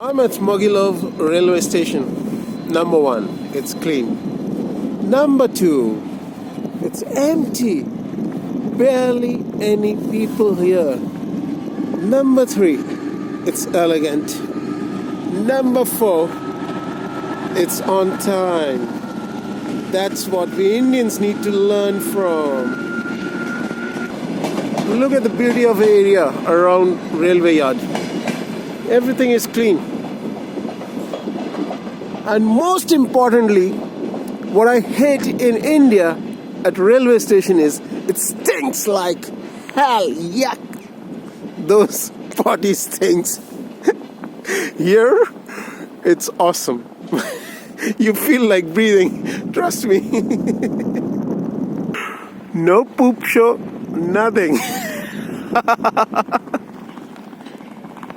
I'm at Mogilov railway station. Number one, it's clean. Number two, it's empty. Barely any people here. Number three, it's elegant. Number four, it's on time. That's what we Indians need to learn from. Look at the beauty of the area around railway yard. Everything is clean. And most importantly, what I hate in India at railway station is it stinks like hell. Yuck. Those potty stinks. Here, it's awesome. You feel like breathing. Trust me. No poop show, nothing.